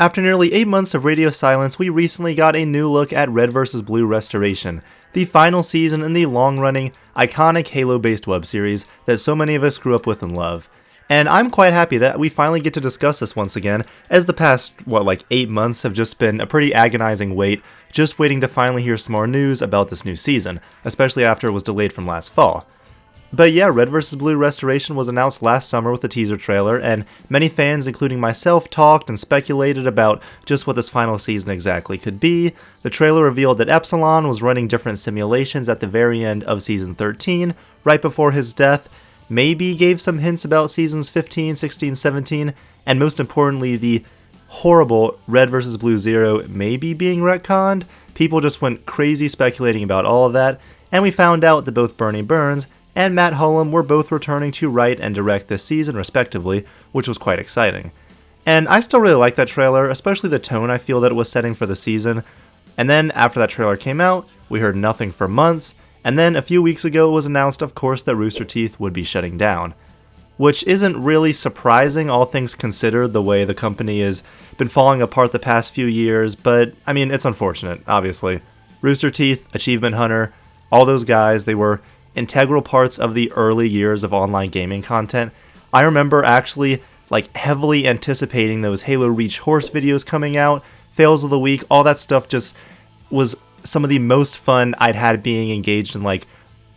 After nearly 8 months of radio silence, we recently got a new look at Red vs. Blue Restoration, the final season in the long-running, iconic Halo-based web series that so many of us grew up with and love. And I'm quite happy that we finally get to discuss this once again, as the past, 8 months have just been a pretty agonizing wait, just waiting to finally hear some more news about this new season, especially after it was delayed from last fall. But yeah, Red vs. Blue Restoration was announced last summer with a teaser trailer, and many fans, including myself, talked and speculated about just what this final season exactly could be. The trailer revealed that Epsilon was running different simulations at the very end of Season 13, right before his death, maybe gave some hints about Seasons 15, 16, 17, and most importantly, the horrible Red vs. Blue Zero maybe being retconned. People just went crazy speculating about all of that, and we found out that both Bernie Burns and Matt Hullum were both returning to write and direct this season, respectively, which was quite exciting. And I still really like that trailer, especially the tone I feel that it was setting for the season. And then, after that trailer came out, we heard nothing for months, and then a few weeks ago it was announced, of course, that Rooster Teeth would be shutting down. Which isn't really surprising, all things considered, the way the company has been falling apart the past few years, but, I mean, it's unfortunate, obviously. Rooster Teeth, Achievement Hunter, all those guys, they were integral parts of the early years of online gaming content. I remember actually heavily anticipating those Halo Reach horse videos coming out, fails of the week, all that stuff just was some of the most fun I'd had being engaged in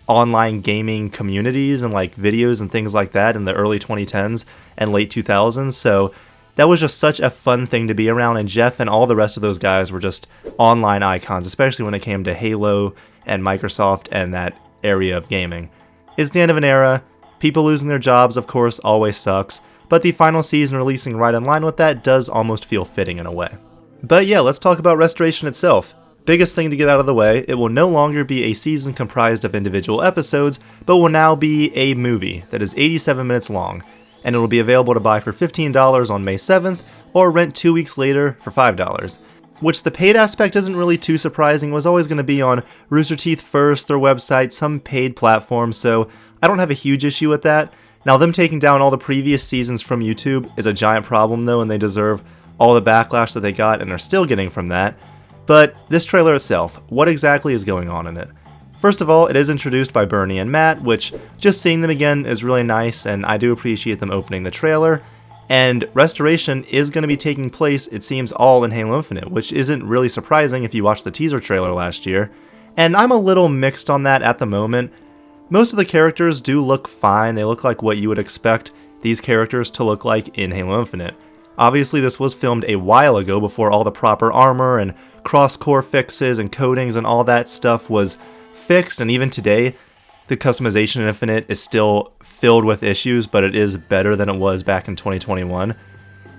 online gaming communities and videos and things like that in the early 2010s and late 2000s. So that was just such a fun thing to be around, and Jeff and all the rest of those guys were just online icons, especially when it came to Halo and Microsoft and that area of gaming. It's the end of an era. People losing their jobs, of course, always sucks, but the final season releasing right in line with that does almost feel fitting in a way. But yeah, let's talk about Restoration itself. Biggest thing to get out of the way, it will no longer be a season comprised of individual episodes, but will now be a movie that is 87 minutes long, and it will be available to buy for $15 on May 7th, or rent 2 weeks later for $5. Which the paid aspect isn't really too surprising, was always going to be on Rooster Teeth first, their website, some paid platform, so I don't have a huge issue with that. Now, them taking down all the previous seasons from YouTube is a giant problem though, and they deserve all the backlash that they got and are still getting from that. But this trailer itself, what exactly is going on in it? First of all, it is introduced by Bernie and Matt, which just seeing them again is really nice, and I do appreciate them opening the trailer. And Restoration is going to be taking place, it seems, all in Halo Infinite, which isn't really surprising if you watched the teaser trailer last year. And I'm a little mixed on that at the moment. Most of the characters do look fine, they look like what you would expect these characters to look like in Halo Infinite. Obviously this was filmed a while ago before all the proper armor and cross-core fixes and coatings and all that stuff was fixed, and even today, the customization in Infinite is still filled with issues, but it is better than it was back in 2021.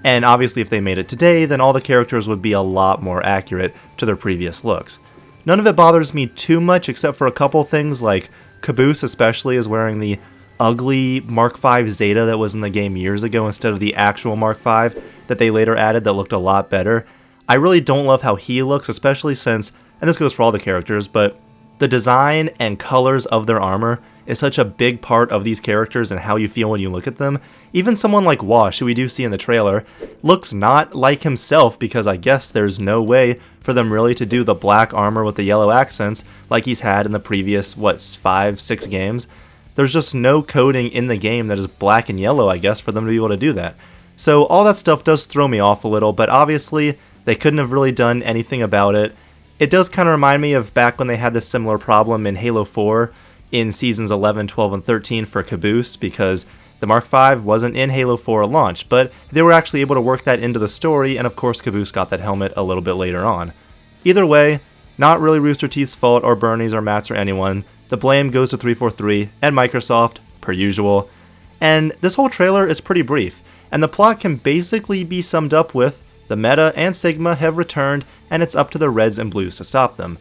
And obviously if they made it today, then all the characters would be a lot more accurate to their previous looks. None of it bothers me too much, except for a couple things, like Caboose especially is wearing the ugly Mark V Zeta that was in the game years ago instead of the actual Mark V that they later added that looked a lot better. I really don't love how he looks, especially since, and this goes for all the characters, but the design and colors of their armor is such a big part of these characters and how you feel when you look at them. Even someone like Wash, who we do see in the trailer, looks not like himself because I guess there's no way for them really to do the black armor with the yellow accents like he's had in the previous, 5, 6 games. There's just no coding in the game that is black and yellow, I guess, for them to be able to do that. So all that stuff does throw me off a little, but obviously they couldn't have really done anything about it. It does kind of remind me of back when they had this similar problem in Halo 4 in Seasons 11, 12, and 13 for Caboose, because the Mark V wasn't in Halo 4 at launch, but they were actually able to work that into the story, and of course Caboose got that helmet a little bit later on. Either way, not really Rooster Teeth's fault, or Bernie's, or Matt's, or anyone. The blame goes to 343 and Microsoft, per usual. And this whole trailer is pretty brief, and the plot can basically be summed up with the Meta and Sigma have returned, and it's up to the Reds and Blues to stop them.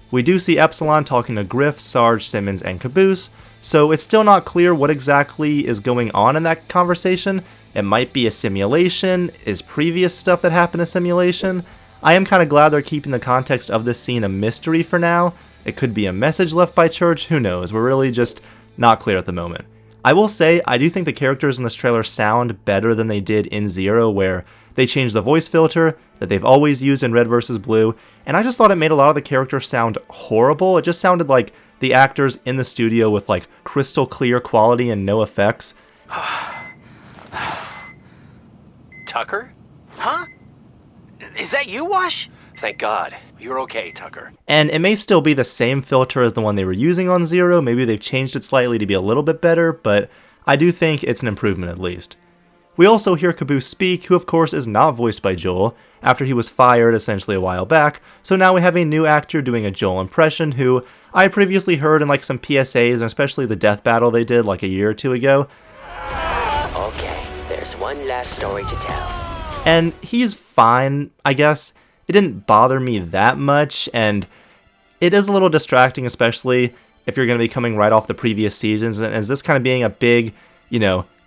We do see Epsilon talking to Griff, Sarge, Simmons, and Caboose, so it's still not clear what exactly is going on in that conversation. It might be a simulation, is previous stuff that happened a simulation. I am kind of glad they're keeping the context of this scene a mystery for now. It could be a message left by Church, who knows, we're really just not clear at the moment. I will say, I do think the characters in this trailer sound better than they did in Zero, where They changed the voice filter that they've always used in Red vs. Blue, and I just thought it made a lot of the characters sound horrible. It just sounded like the actors in the studio with like crystal clear quality and no effects. Tucker? Huh? Is that you, Wash? Thank God. You're okay, Tucker. And it may still be the same filter as the one they were using on Zero. Maybe they've changed it slightly to be a little bit better, but I do think it's an improvement at least. We also hear Caboose speak, who of course is not voiced by Joel, after he was fired essentially a while back, so now we have a new actor doing a Joel impression who I previously heard in like some PSAs, and especially the death battle they did like a year or two ago. Okay, there's one last story to tell. And he's fine, I guess. It didn't bother me that much, and it is a little distracting, especially if you're going to be coming right off the previous seasons, and as this kind of being a big,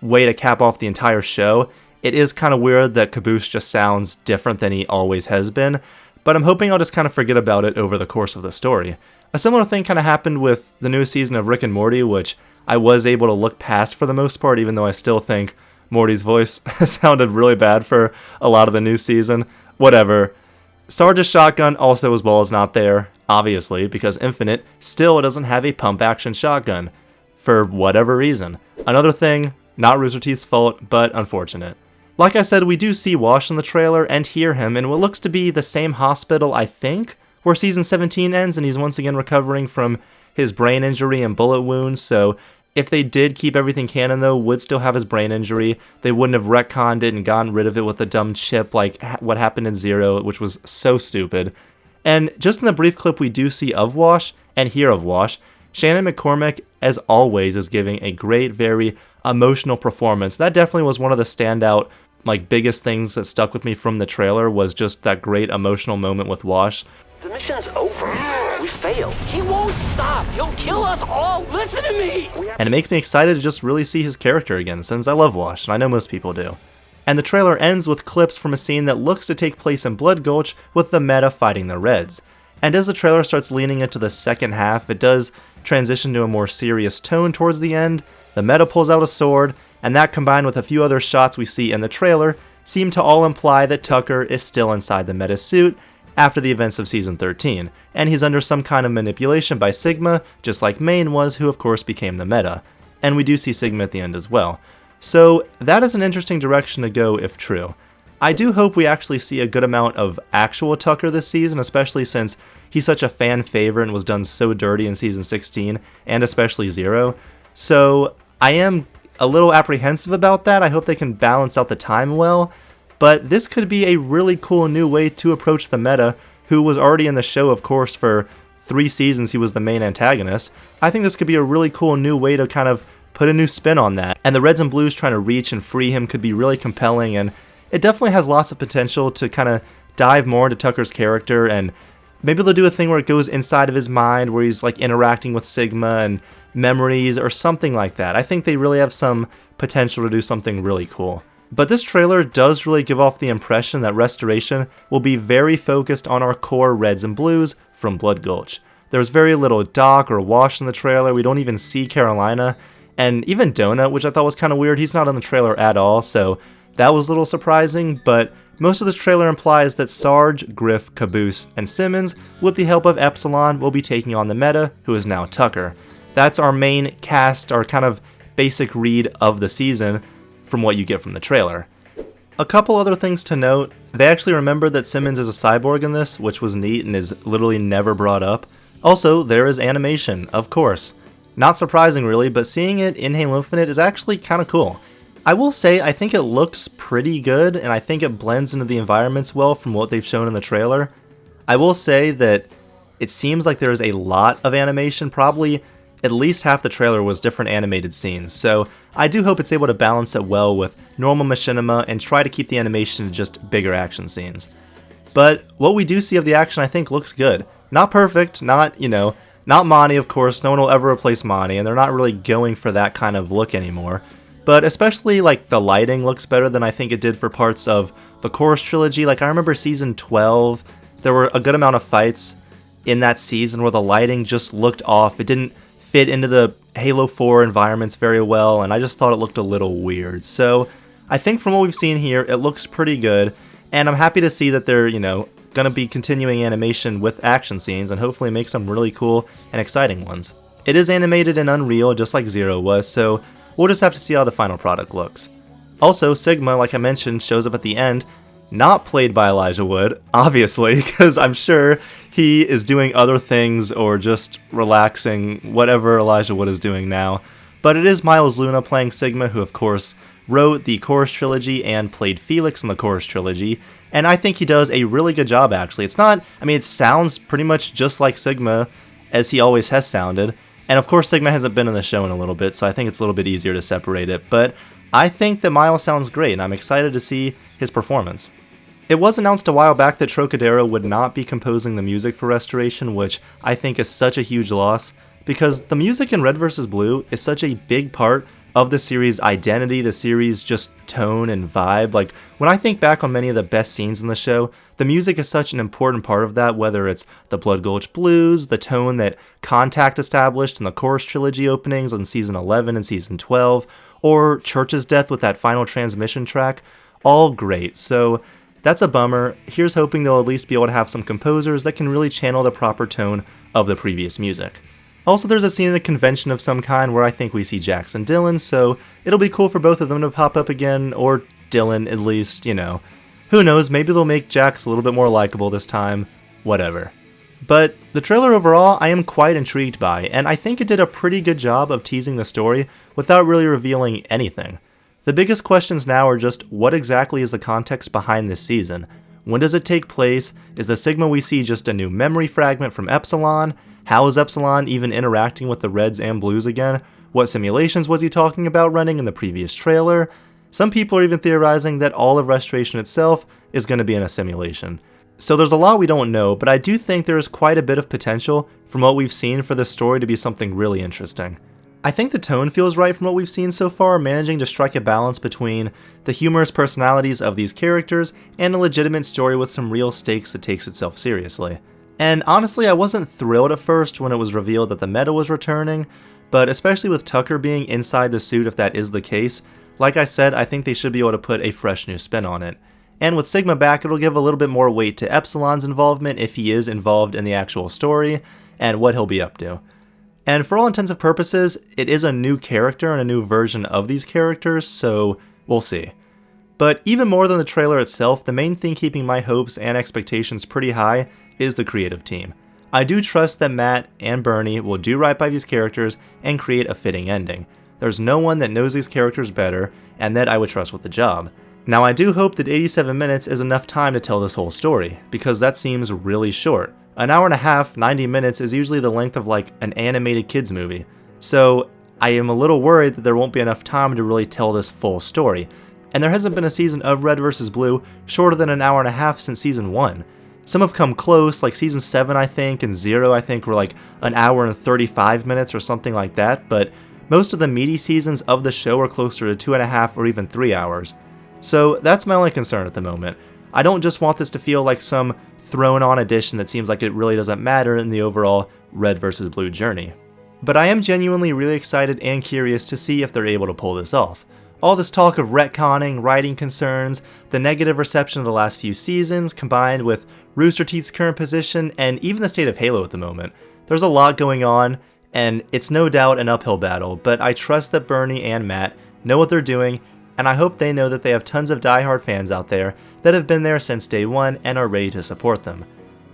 way to cap off the entire show, it is kind of weird that Caboose just sounds different than he always has been, but I'm hoping I'll just kind of forget about it over the course of the story. A similar thing kind of happened with the new season of Rick and Morty, which I was able to look past for the most part, even though I still think Morty's voice sounded really bad for a lot of the new season. Whatever. Sarge's shotgun also as well is not there, obviously, because Infinite still doesn't have a pump-action shotgun, for whatever reason. Another thing, not Rooster Teeth's fault, but unfortunate. Like I said, we do see Wash in the trailer and hear him in what looks to be the same hospital, I think, where Season 17 ends, and he's once again recovering from his brain injury and bullet wounds, so if they did keep everything canon though, would still have his brain injury. They wouldn't have retconned it and gotten rid of it with the dumb chip like what happened in Zero, which was so stupid. And just in the brief clip we do see of Wash and hear of Wash, Shannon McCormick, as always, is giving a great, very emotional performance. That definitely was one of the standout, biggest things that stuck with me from the trailer, was just that great emotional moment with Wash. The mission's over. We failed. He won't stop. He'll kill us all. Listen to me. And it makes me excited to just really see his character again, since I love Wash, and I know most people do. And the trailer ends with clips from a scene that looks to take place in Blood Gulch with the Meta fighting the Reds. And as the trailer starts leaning into the second half, it does transition to a more serious tone towards the end. The Meta pulls out a sword, and that combined with a few other shots we see in the trailer seem to all imply that Tucker is still inside the Meta suit after the events of Season 13, and he's under some kind of manipulation by Sigma, just like Maine was, who of course became the Meta. And we do see Sigma at the end as well. So that is an interesting direction to go if true. I do hope we actually see a good amount of actual Tucker this season, especially since he's such a fan favorite and was done so dirty in Season 16, and especially Zero. So I am a little apprehensive about that. I hope they can balance out the time well. But this could be a really cool new way to approach the Meta, who was already in the show, of course, for 3 seasons he was the main antagonist. I think this could be a really cool new way to kind of put a new spin on that. And the Reds and Blues trying to reach and free him could be really compelling, and it definitely has lots of potential to kind of dive more into Tucker's character, and maybe they'll do a thing where it goes inside of his mind, where he's interacting with Sigma and memories or something like that. I think they really have some potential to do something really cool. But this trailer does really give off the impression that Restoration will be very focused on our core Reds and Blues from Blood Gulch. There's very little Doc or Wash in the trailer, we don't even see Carolina, and even Donut, which I thought was kind of weird, he's not in the trailer at all, so that was a little surprising, but most of the trailer implies that Sarge, Griff, Caboose, and Simmons, with the help of Epsilon, will be taking on the Meta, who is now Tucker. That's our main cast, our kind of basic read of the season, from what you get from the trailer. A couple other things to note, they actually remembered that Simmons is a cyborg in this, which was neat and is literally never brought up. Also, there is animation, of course. Not surprising really, but seeing it in Halo Infinite is actually kind of cool. I will say, I think it looks pretty good, and I think it blends into the environments well from what they've shown in the trailer. I will say that it seems like there is a lot of animation, probably at least half the trailer was different animated scenes, so I do hope it's able to balance it well with normal machinima and try to keep the animation to just bigger action scenes. But what we do see of the action I think looks good. Not perfect, not Monty of course, no one will ever replace Monty, and they're not really going for that kind of look anymore. But especially the lighting looks better than I think it did for parts of the Chorus trilogy. I remember Season 12, there were a good amount of fights in that season where the lighting just looked off. It didn't fit into the Halo 4 environments very well, and I just thought it looked a little weird. So I think from what we've seen here, it looks pretty good, and I'm happy to see that they're, gonna be continuing animation with action scenes and hopefully make some really cool and exciting ones. It is animated in Unreal just like Zero was, so we'll just have to see how the final product looks. Also, Sigma, like I mentioned, shows up at the end, not played by Elijah Wood, obviously, because I'm sure he is doing other things or just relaxing, whatever Elijah Wood is doing now. But it is Miles Luna playing Sigma, who of course wrote the Chorus Trilogy and played Felix in the Chorus Trilogy, and I think he does a really good job actually. It sounds pretty much just like Sigma, as he always has sounded, and of course Sigma hasn't been in the show in a little bit, so I think it's a little bit easier to separate it, but I think that Miles sounds great, and I'm excited to see his performance. It was announced a while back that Trocadero would not be composing the music for Restoration, which I think is such a huge loss, because the music in Red vs. Blue is such a big part of the series' identity, the series' just tone and vibe. Like, when I think back on many of the best scenes in the show, the music is such an important part of that, whether it's the Blood Gulch Blues, the tone that Contact established in the Chorus Trilogy openings in Season 11 and Season 12, or Church's Death with that final transmission track, all great. So that's a bummer. Here's hoping they'll at least be able to have some composers that can really channel the proper tone of the previous music. Also, there's a scene in a convention of some kind where I think we see Jax and Dylan, so it'll be cool for both of them to pop up again, or Dylan at least, Who knows, maybe they'll make Jax a little bit more likable this time, whatever. But the trailer overall, I am quite intrigued by, and I think it did a pretty good job of teasing the story without really revealing anything. The biggest questions now are just what exactly is the context behind this season? When does it take place? Is the Sigma we see just a new memory fragment from Epsilon? How is Epsilon even interacting with the Reds and Blues again? What simulations was he talking about running in the previous trailer? Some people are even theorizing that all of Restoration itself is going to be in a simulation. So there's a lot we don't know, but I do think there is quite a bit of potential from what we've seen for this story to be something really interesting. I think the tone feels right from what we've seen so far, managing to strike a balance between the humorous personalities of these characters and a legitimate story with some real stakes that takes itself seriously. And honestly, I wasn't thrilled at first when it was revealed that the meta was returning, but especially with Tucker being inside the suit if that is the case, like I said, I think they should be able to put a fresh new spin on it. And with Sigma back, it'll give a little bit more weight to Epsilon's involvement if he is involved in the actual story, and what he'll be up to. And for all intents and purposes, it is a new character and a new version of these characters, so we'll see. But even more than the trailer itself, the main thing keeping my hopes and expectations pretty high is the creative team. I do trust that Matt and Bernie will do right by these characters and create a fitting ending. There's no one that knows these characters better, and that I would trust with the job. Now I do hope that 87 minutes is enough time to tell this whole story, because that seems really short. An hour and a half, 90 minutes, is usually the length of like an animated kids movie. So I am a little worried that there won't be enough time to really tell this full story. And there hasn't been a season of Red vs. Blue shorter than an hour and a half since Season 1. Some have come close, like Season 7 I think, and 0 I think were like an hour and 35 minutes or something like that, but most of the meaty seasons of the show are closer to 2.5 or even 3 hours. So that's my only concern at the moment. I don't just want this to feel like some thrown on addition that seems like it really doesn't matter in the overall Red vs. Blue journey. But I am genuinely really excited and curious to see if they're able to pull this off. All this talk of retconning, writing concerns, the negative reception of the last few seasons, combined with Rooster Teeth's current position, and even the state of Halo at the moment. There's a lot going on, and it's no doubt an uphill battle, but I trust that Bernie and Matt know what they're doing, and I hope they know that they have tons of diehard fans out there that have been there since day one and are ready to support them.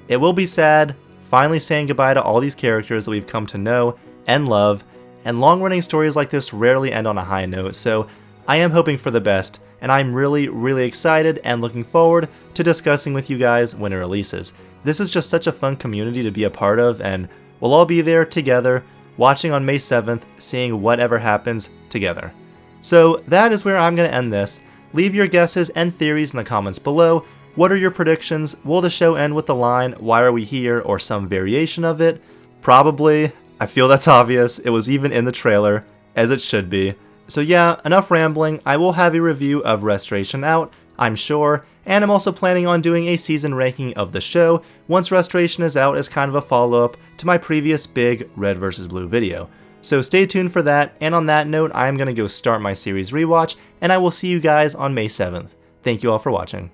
It will be sad, finally saying goodbye to all these characters that we've come to know and love, and long-running stories like this rarely end on a high note, so I am hoping for the best, and I'm really excited and looking forward to discussing with you guys when it releases. This is just such a fun community to be a part of, and we'll all be there together, watching on May 7th, seeing whatever happens together. So that is where I'm going to end this. Leave your guesses and theories in the comments below. What are your predictions? Will the show end with the line, "Why are we here?" or some variation of it? Probably. I feel that's obvious. It was even in the trailer, as it should be. So yeah, enough rambling. I will have a review of Restoration out, I'm sure, and I'm also planning on doing a season ranking of the show once Restoration is out as kind of a follow-up to my previous big Red vs. Blue video. So stay tuned for that, and on that note, I am going to go start my series rewatch, and I will see you guys on May 7th. Thank you all for watching.